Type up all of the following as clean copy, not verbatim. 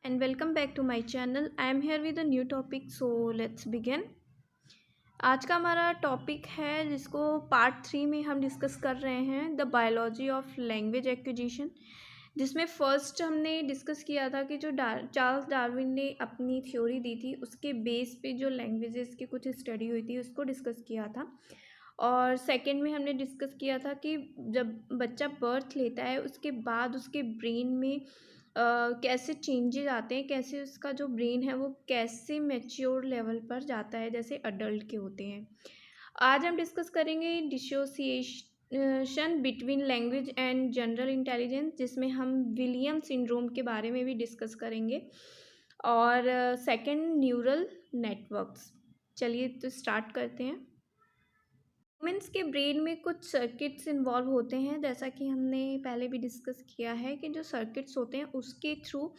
And welcome back to my channel. I am here with a new topic, so let's begin. आज का हमारा topic है जिसको part 3 में हम डिस्कस कर रहे हैं, the biology of language acquisition, जिसमें फर्स्ट हमने डिस्कस किया था कि जो चार्ल्स डार्विन ने अपनी थ्योरी दी थी उसके बेस पे जो लैंग्वेजेस की कुछ स्टडी हुई थी उसको डिस्कस किया था। और सेकंड में हमने डिस्कस किया था कि जब बच्चा बर्थ लेता है उसके बाद उसके ब्रेन में कैसे चेंजेस आते हैं, कैसे उसका जो ब्रेन है वो कैसे मैच्योर लेवल पर जाता है जैसे अडल्ट के होते हैं। आज हम डिस्कस करेंगे dissociation between language and general intelligence, जिसमें हम विलियम सिंड्रोम के बारे में भी डिस्कस करेंगे, और सेकंड न्यूरल नेटवर्क्स। चलिए तो स्टार्ट करते हैं। ह्यूमन्स के ब्रेन में कुछ सर्किट्स इन्वॉल्व होते हैं, जैसा कि हमने पहले भी डिस्कस किया है कि जो सर्किट्स होते हैं उसके थ्रू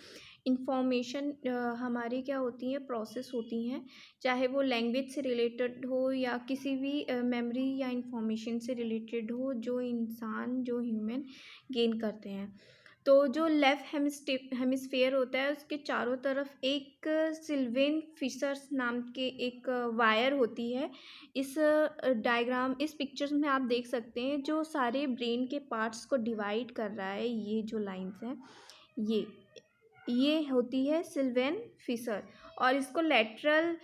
इंफॉर्मेशन हमारी क्या होती है, प्रोसेस होती हैं, चाहे वो लैंग्वेज से रिलेटेड हो या किसी भी मेमोरी या इंफॉर्मेशन से रिलेटेड हो जो इंसान जो ह्यूमन गेन करते हैं। तो जो लेफ्ट हेमिस्फेयर होता है उसके चारों तरफ एक सिल्वेन फिशर्स नाम के एक वायर होती है। इस डायग्राम इस पिक्चर्स में आप देख सकते हैं जो सारे ब्रेन के पार्ट्स को डिवाइड कर रहा है। ये जो लाइंस हैं ये होती है सिल्वेन फिशर, और इसको लेटरल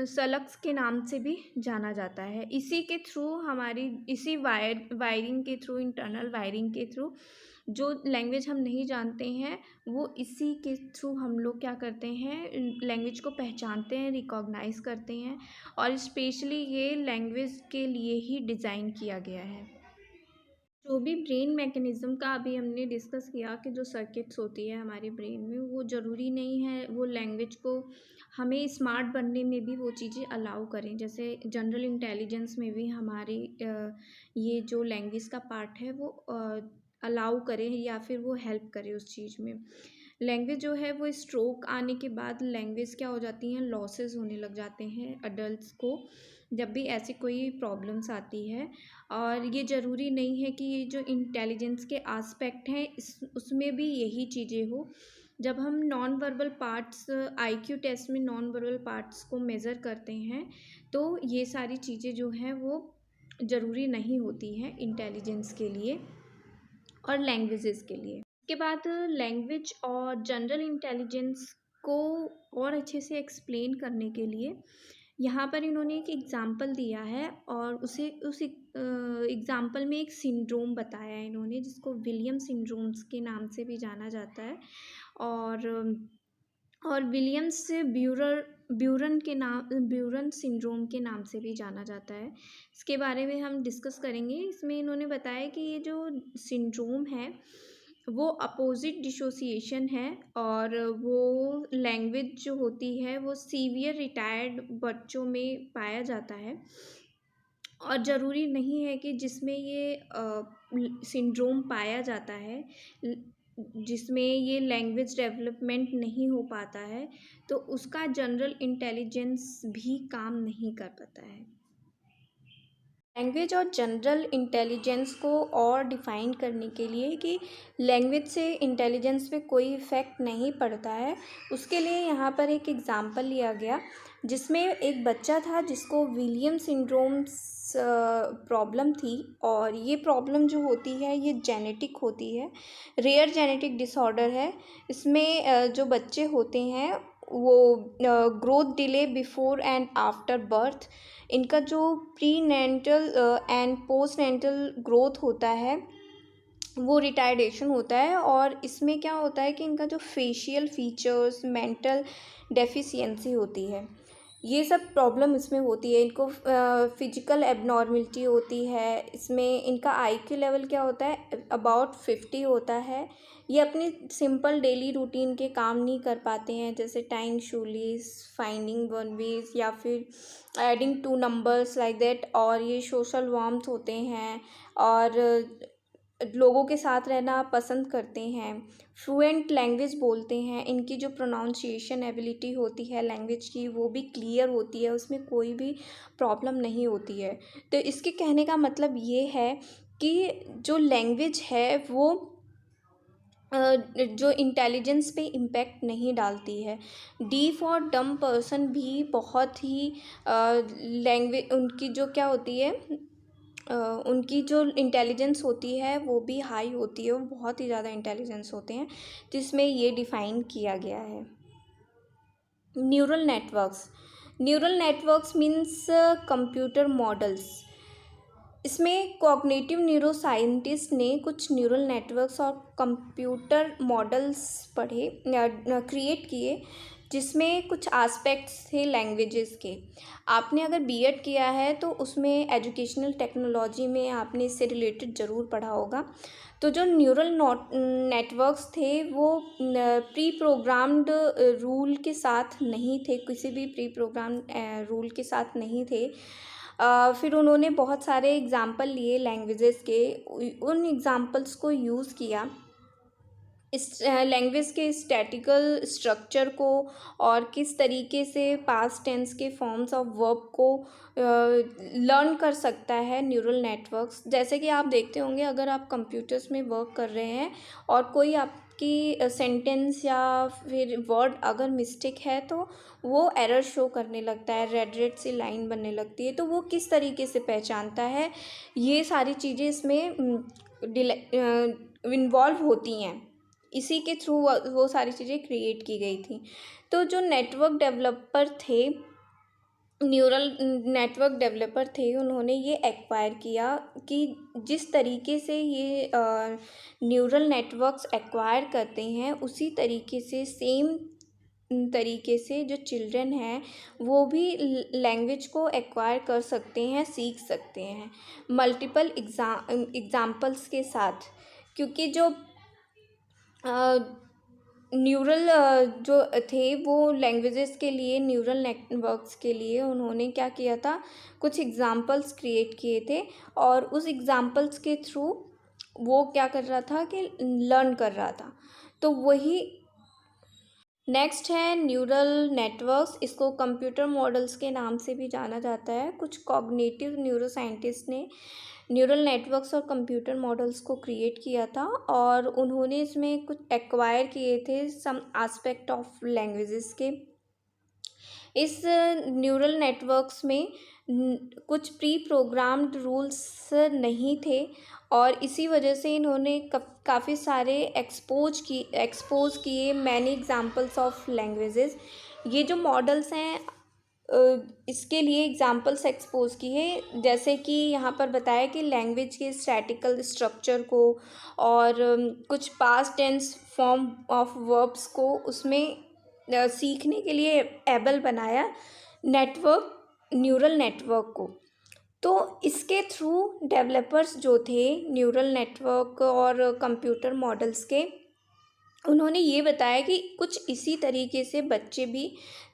सलक्स के नाम से भी जाना जाता है। इसी के थ्रू हमारी इसी वायरिंग के थ्रू, इंटरनल वायरिंग के थ्रू जो लैंग्वेज हम नहीं जानते हैं वो इसी के थ्रू हम लोग क्या करते हैं, लैंग्वेज को पहचानते हैं, रिकॉग्नाइज करते हैं, और स्पेशली ये लैंग्वेज के लिए ही डिज़ाइन किया गया है। जो भी ब्रेन मैकेनिज़्म का अभी हमने डिस्कस किया कि जो सर्किट्स होती है हमारे ब्रेन में, वो ज़रूरी नहीं है वो लैंग्वेज को हमें स्मार्ट बनने में भी वो चीज़ें अलाउ करें। जैसे जनरल इंटेलिजेंस में भी हमारी ये जो लैंग्वेज का पार्ट है वो अलाउ करे या फिर वो हेल्प करे उस चीज़ में। लैंग्वेज जो है वो स्ट्रोक आने के बाद लैंग्वेज क्या हो जाती हैं, लॉसेस होने लग जाते हैं अडल्ट्स को जब भी ऐसी कोई प्रॉब्लम्स आती है। और ये ज़रूरी नहीं है कि ये जो इंटेलिजेंस के आस्पेक्ट हैं इस उसमें भी यही चीज़ें हो। जब हम non verbal parts IQ test में नॉन वर्बल पार्ट्स को मेज़र करते हैं तो ये सारी चीज़ें जो हैं वो ज़रूरी नहीं होती हैं इंटेलिजेंस के लिए और लैंग्वेजेस के लिए। इसके बाद लैंग्वेज और जनरल इंटेलिजेंस को और अच्छे से एक्सप्लेन करने के लिए यहाँ पर इन्होंने एक एग्ज़ाम्पल दिया है, और उस एग्ज़ाम्पल में एक सिंड्रोम बताया है इन्होंने, जिसको विलियम सिंड्रोम्स के नाम से भी जाना जाता है, और विलियम्स ब्यूरन सिंड्रोम के नाम से भी जाना जाता है। इसके बारे में हम डिस्कस करेंगे। इसमें इन्होंने बताया कि ये जो सिंड्रोम है वो अपोजिट डिसोसिएशन है, और वो लैंग्वेज जो होती है वो सीवियर रिटायर्ड बच्चों में पाया जाता है, और ज़रूरी नहीं है कि जिसमें ये सिंड्रोम पाया जाता है जिसमें ये लैंग्वेज डेवलपमेंट नहीं हो पाता है तो उसका जनरल इंटेलिजेंस भी काम नहीं कर पाता है। लैंग्वेज और जनरल इंटेलिजेंस को और डिफ़ाइन करने के लिए कि लैंग्वेज से इंटेलिजेंस पे कोई इफ़ेक्ट नहीं पड़ता है, उसके लिए यहाँ पर एक एग्ज़ाम्पल लिया गया जिसमें एक बच्चा था जिसको विलियम सिंड्रोम्स प्रॉब्लम थी, और ये प्रॉब्लम जो होती है ये जेनेटिक होती है, रेयर जेनेटिक डिसऑर्डर है। इसमें जो बच्चे होते हैं वो growth delay before and after birth, इनका जो प्री नेंटल एंड पोस्ट नेंटल ग्रोथ होता है वो रिटार्डेशन होता है, और इसमें क्या होता है कि इनका जो फेशियल फीचर्स, मेंटल डेफिशिएंसी होती है, ये सब प्रॉब्लम इसमें होती है। इनको फिजिकल एबनॉर्मलिटी होती है। इसमें इनका आईक्यू लेवल क्या होता है, अबाउट 50 होता है। ये अपनी सिंपल डेली रूटीन के काम नहीं कर पाते हैं, जैसे टाइंग शूलीज, फाइंडिंग वन वेज या फिर adding two numbers like that. और ये सोशल वार्म्थ होते हैं और लोगों के साथ रहना पसंद करते हैं, फ्लुएंट लैंग्वेज बोलते हैं। इनकी जो प्रोनाउंसिएशन एबिलिटी होती है लैंग्वेज की वो भी क्लियर होती है, उसमें कोई भी प्रॉब्लम नहीं होती है। तो इसके कहने का मतलब ये है कि जो लैंग्वेज है वो जो इंटेलिजेंस पे इम्पैक्ट नहीं डालती है। डीफ और डम पर्सन भी बहुत ही लैंग्वेज उनकी जो क्या होती है, उनकी जो इंटेलिजेंस होती है वो भी हाई होती है, वो बहुत ही ज़्यादा इंटेलिजेंस होते हैं, जिसमें ये डिफ़ाइन किया गया है। Neural networks means computer models. इसमें कॉग्निटिव न्यूरो साइंटिस्ट ने कुछ न्यूरल नेटवर्क्स और कंप्यूटर मॉडल्स क्रिएट किए, जिसमें कुछ एस्पेक्ट्स थे लैंग्वेजेस के। आपने अगर बीएड किया है तो उसमें एजुकेशनल टेक्नोलॉजी में आपने इससे रिलेटेड ज़रूर पढ़ा होगा। तो जो न्यूरल नेटवर्क्स थे वो प्री प्रोग्राम्ड रूल के साथ नहीं थे, किसी भी प्री प्रोग्राम रूल के साथ नहीं थे। फिर उन्होंने बहुत सारे एग्ज़ाम्पल लिए लैंग्वेजेस के, उन एग्ज़ाम्पल्स को यूज़ किया इस लैंग्वेज के स्टैटिकल स्ट्रक्चर को, और किस तरीके से पास्ट टेंस के फॉर्म्स ऑफ वर्ब को लर्न कर सकता है न्यूरल नेटवर्क्स। जैसे कि आप देखते होंगे, अगर आप कंप्यूटर्स में वर्क कर रहे हैं और कोई आपकी सेंटेंस या फिर वर्ड अगर मिस्टेक है तो वो एरर शो करने लगता है, रेड रेड सी लाइन बनने लगती है। तो वो किस तरीके से पहचानता है, ये सारी चीज़ें इसमें इन्वॉल्व होती हैं। इसी के थ्रू वो सारी चीज़ें क्रिएट की गई थी। तो जो न्यूरल नेटवर्क डेवलपर थे, उन्होंने ये एक्वायर किया कि जिस तरीके से ये न्यूरल नेटवर्क्स एक्वायर करते हैं, उसी तरीके से सेम तरीके से जो चिल्ड्रन हैं वो भी लैंग्वेज को एक्वायर कर सकते हैं, सीख सकते हैं मल्टीपल एग्ज़ाम्पल्स के साथ। क्योंकि जो न्यूरल जो थे वो लैंग्वेजेस के लिए, न्यूरल नेटवर्क्स के लिए उन्होंने क्या किया था, कुछ एग्ज़ाम्पल्स क्रिएट किए थे, और उस एग्ज़ाम्पल्स के थ्रू वो क्या कर रहा था कि लर्न कर रहा था। तो वही नेक्स्ट है न्यूरल नेटवर्क्स। इसको कंप्यूटर मॉडल्स के नाम से भी जाना जाता है। कुछ कॉग्निटिव न्यूरोसाइंटिस्ट ने न्यूरल नेटवर्क्स और कंप्यूटर मॉडल्स को क्रिएट किया था, और उन्होंने इसमें कुछ एक्वायर किए थे सम एस्पेक्ट ऑफ लैंग्वेजेस के। इस न्यूरल नेटवर्क्स में कुछ प्री प्रोग्राम्ड रूल्स नहीं थे, और इसी वजह से इन्होंने काफ़ी सारे एक्सपोज किए मैनी एग्जांपल्स ऑफ लैंग्वेजेस। ये जो मॉडल्स हैं इसके लिए एग्जांपल्स एक्सपोज किए, जैसे कि यहाँ पर बताया कि लैंग्वेज के स्टैटिकल स्ट्रक्चर को, और कुछ past tense form of verbs को उसमें सीखने के लिए एबल बनाया न्यूरल नेटवर्क को। तो इसके थ्रू डेवलपर्स जो थे न्यूरल नेटवर्क और कंप्यूटर मॉडल्स के, उन्होंने ये बताया कि कुछ इसी तरीके से बच्चे भी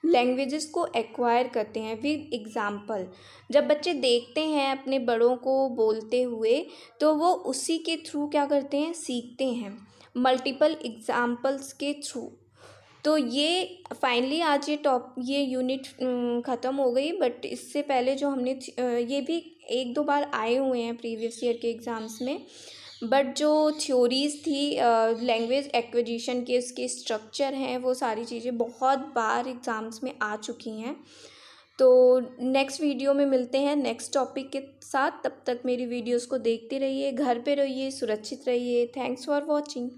लैंग्वेजेस को एक्वायर करते हैं विद एग्ज़ाम्पल। जब बच्चे देखते हैं अपने बड़ों को बोलते हुए, तो वो उसी के थ्रू क्या करते हैं, सीखते हैं मल्टीपल एग्ज़ाम्पल्स के थ्रू। तो ये फाइनली आज ये यूनिट ख़त्म हो गई। बट इससे पहले जो हमने ये भी एक दो बार आए हुए हैं प्रीवियस ईयर के एग्ज़ाम्स में, बट जो थ्योरीज़ थी लैंग्वेज एक्विजिशन के, उसके स्ट्रक्चर हैं, वो सारी चीज़ें बहुत बार एग्ज़ाम्स में आ चुकी हैं। तो नेक्स्ट वीडियो में मिलते हैं नेक्स्ट टॉपिक के साथ। तब तक मेरी वीडियोस को देखते रहिए, घर पे रहिए, सुरक्षित रहिए। Thanks for watching.